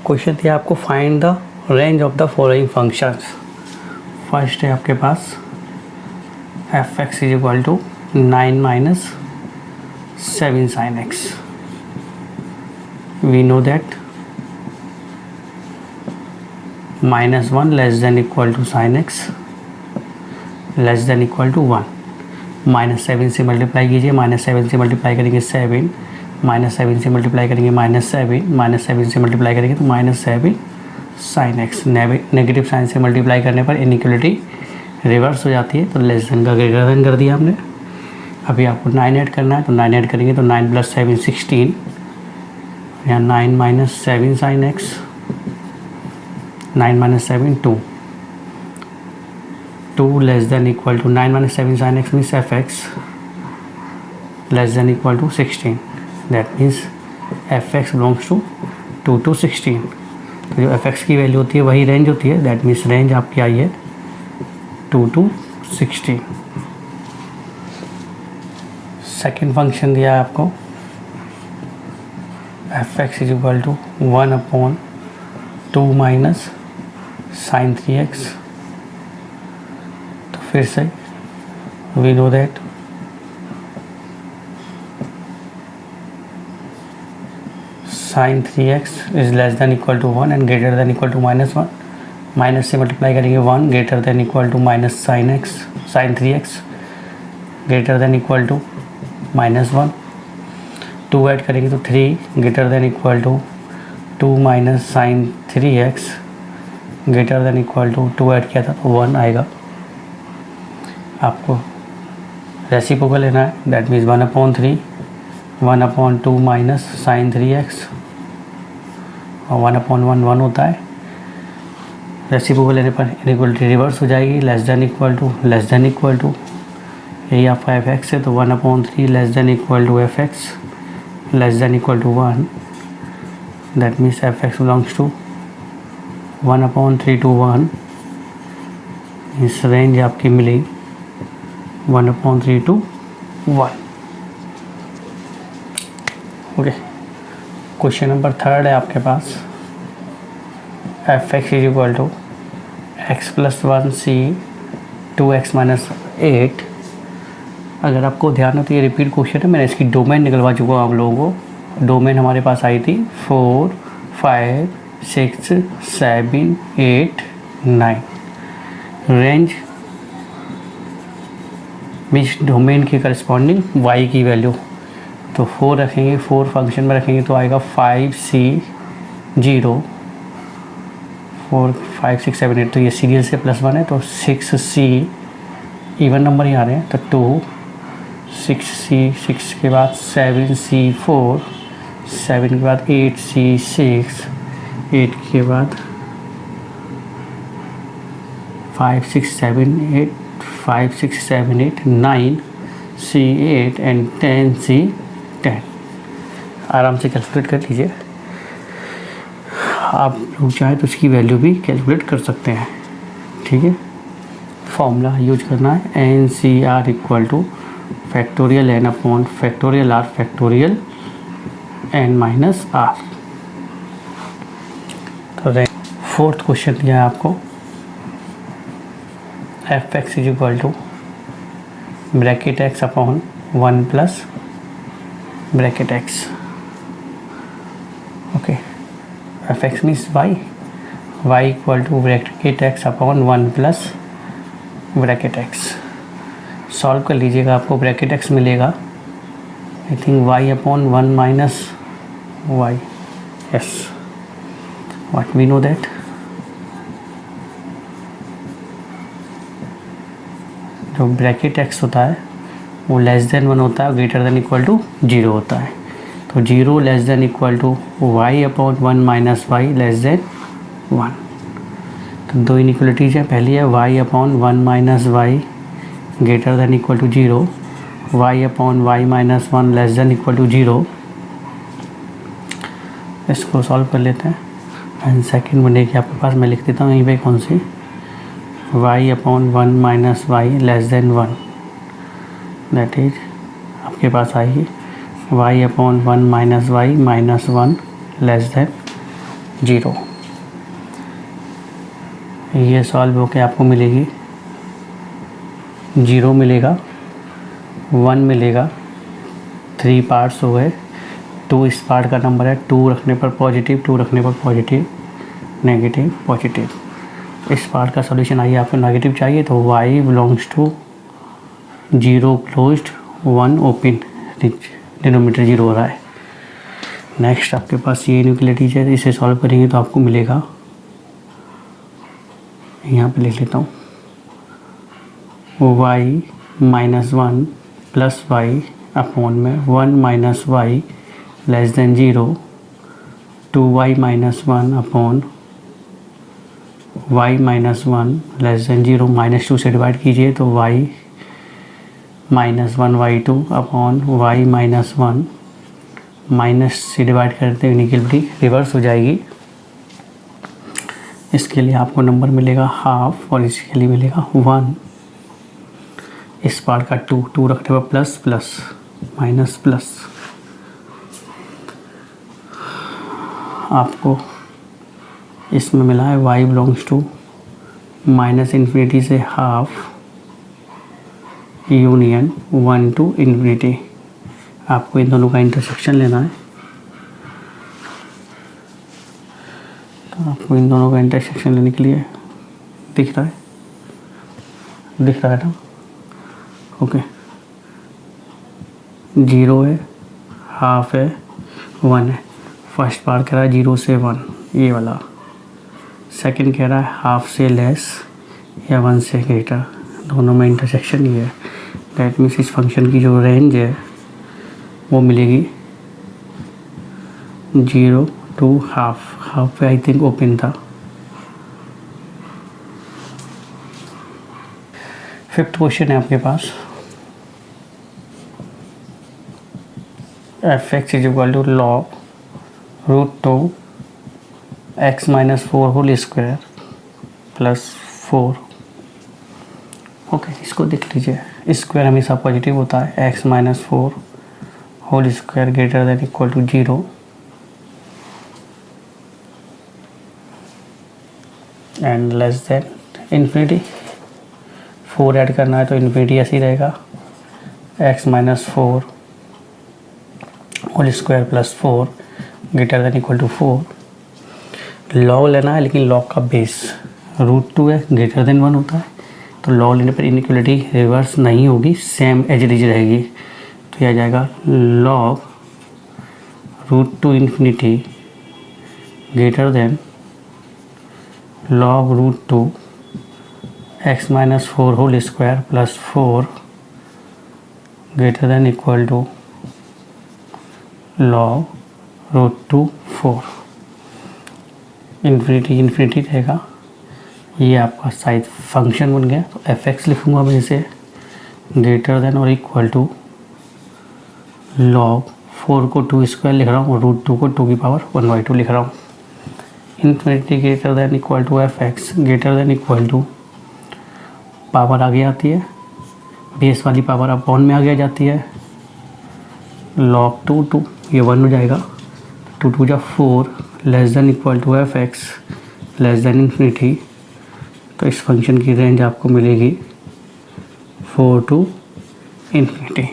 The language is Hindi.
क्वेश्चन दिया आपको find the range of the following functions. First है आपके पास f x is equal to 9 minus 7 sine x. We know that -1 less than equal to sine x less than equal to 1। -7 से मल्टीप्लाई कीजिए, -7 से मल्टीप्लाई करेंगे 7, -7 से मल्टीप्लाई करेंगे -7, -7 से मल्टीप्लाई करेंगे तो -7 साइन एक्स। नेगेटिव साइन से मल्टीप्लाई करने पर इनइक्वलिटी रिवर्स हो जाती है, तो लेस देन का ग्रेटर देन कर दिया हमने। अभी आपको 9 ऐड करना है, तो 9 ऐड करेंगे तो 9 + 7 16, यहाँ 9 - 7 sine x, 9 - 7 2, 2 less than equal to 9 - 7 sine x means f x less than equal to 16। That means f x belongs to 2 to 16। तो जो एफ एक्स की वैल्यू होती है वही रेंज होती है। दैट मीन्स रेंज आपकी आई है 2 to 16। सेकेंड फंक्शन दिया है आपको f x is equal to 1/2 minus sign 3x। तो फिर से we know that sine 3x is less than equal to 1 and greater than equal to -1। Minus से मल्टीप्लाई करेंगे 1 greater than equal to minus sine x, sine 3x greater than equal to -1। 2 add करेंगे तो 3 ग्रेटर देन इक्वल टू 2 माइनस sign 3x greater than equal to 2 add किया था तो 1 आएगा। आपको रेसिप्रोकल लेना है। That means 1/3 1/2 minus sign 3x और 1/1 1 होता है। रेसिप्रोकल लेने पर इनइक्वलिटी रिवर्स हो जाएगी। लेस देन इक्वल टू यही आपका एफ एक्स है, तो 1/3 less than equal to f x less than equal to 1। That means f x belongs to 1/3 to 1। इस रेंज आपकी मिली 1/3 to 1। ओके, क्वेश्चन नंबर 3 है आपके पास f x is equal to x + 1 c 2x - 8। अगर आपको ध्यान हो तो ये रिपीट क्वेश्चन है। मैंने इसकी डोमेन निकलवा चुका हूँ आप लोगों को। डोमेन हमारे पास आई थी 4 5 6 7 8 9। रेंज मीन्स डोमेन के करस्पॉन्डिंग y की वैल्यू। तो 4 रखेंगे, 4 फंक्शन में रखेंगे तो आएगा 5c 0 4 5 6 7 8। तो ये सीरियल से +1 है, तो 6c इवन नंबर ही आ रहे हैं, तो 2 6c 6 के बाद 7c 4 7 के बाद 8c 6 8 के बाद 5 6 7 8 5 6 7 8 9c 8 एंड 10c 10। आराम से कैलकुलेट कर लीजिए। आप लोग चाहे तो इसकी वैल्यू भी कैलकुलेट कर सकते हैं। ठीक है, फॉर्मूला यूज करना है NCR equal to factorial n upon factorial r factorial n minus r। तो फोर्थ क्वेश्चन दिया है आपको f x is equal to bracket x upon 1 plus bracket x। Okay, f x means y equal to bracket x upon 1 plus bracket x। Solve कर लीजिएगा, आपको ब्रैकेट x मिलेगा I think y upon 1 minus y। Yes, what we know that जो ब्रैकेट x होता है वो लेस देन 1 होता है, ग्रेटर देन इक्वल टू 0 होता है। तो 0 less than equal to y upon 1 minus y less than 1। तो दो इनइक्वलिटीज है। पहली है y upon 1 minus y greater than equal to 0, y upon y minus 1 less than equal to 0। इसको सॉल्व कर लेते हैं। एंड सेकेंड बनेगी आपके पास, मैं लिख देता हूँ यहीं पे कौन सी, y upon 1 minus y less than 1। That is आपके पास आएगी y upon 1 minus y minus 1 less than 0। ये सॉल्व होके आपको मिलेगी 0 मिलेगा, 1 मिलेगा, 3 पार्ट्स हो गए, 2 इस पार्ट का नंबर है, 2 रखने पर पॉजिटिव, 2 रखने पर पॉजिटिव, नेगेटिव, पॉजिटिव। इस पार्ट का सॉल्यूशन आइए आपको नेगेटिव चाहिए तो y belongs to 0 closed 1 open, denominator 0 हो रहा है। नेक्स्ट आपके पास ये इनइक्वालिटी है, इसे सॉल्व करेंगे तो आपको मिलेगा, यहाँ पे लिख लेता हूँ, y minus 1 plus y upon में 1 minus y less than 0, 2y minus 1 upon y minus 1 less than 0, -2 से डिवाइड कीजिए तो y minus 1y2 upon y minus 1, minus से डिवाइड करते हैं इनइक्वालिटी रिवर्स हो जाएगी। इसके लिए आपको नंबर मिलेगा हाफ और इसके लिए मिलेगा 1। इस पार्ट का 2 रखने पर प्लस प्लस माइनस प्लस, आपको इसमें मिला है y belongs to minus infinity से हाफ यूनियन 1 टू इन्फिनिटी। आपको इन दोनों का इंटरसेक्शन लेना है, तो आपको इन दोनों का इंटरसेक्शन लेने के लिए दिख रहा है ना, ओके। 0 है, हाफ है, 1 है। फर्स्ट पार्ट कह रहा है 0 से 1, ये वाला। सेकंड कह रहा है हाफ से लेस या 1 से ग्रेटर, दोनों में इंटरसेक्शन ही है। दैट मीन्स इस फंक्शन की जो रेंज है वो मिलेगी 0 टू हाफ पे आई थिंक ओपन था। फिफ्थ क्वेश्चन है आपके पास, f(x) is equal to log √2 x minus 4 whole square plus 4। Okay, इसको देख लीजिए, स्क्वायर हमेशा पॉजिटिव होता है। x minus 4 whole square greater than equal to 0 and less than infinity. 4 add करना है तो इन्फिनिटी ऐसे ही रहेगा, x minus 4 whole square plus 4 greater than equal to 4। Log लेना है, लेकिन लॉग का बेस √2 है, ग्रेटर देन 1 होता है, तो लॉग लेने पर इनइक्वालिटी रिवर्स नहीं होगी, सेम एज इट इज रहेगी। तो यह आ जाएगा log √2 infinity greater than log √2 x minus 4 whole square plus 4 greater than equal to log √2 4। Infinity रहेगा, ये आपका साइज फंक्शन बन गया। तो f(x) लिखूँगा मैं इसे ग्रेटर देन और इक्वल टू log 4 को 2 स्क्वायर लिख रहा हूँ और √2 को 2 की पावर 1/2 लिख रहा हूँ। Infinity greater than equal to f(x) greater than equal to power आगे आती है, बेस वाली पावर अपॉन में आगे आ जाती है, log 2 ये 1 हो जाएगा, 2 2 जा 4 less than equal to f(x) less than infinity. तो इस फंक्शन की रेंज आपको मिलेगी 4 टू इन्फिनिटी।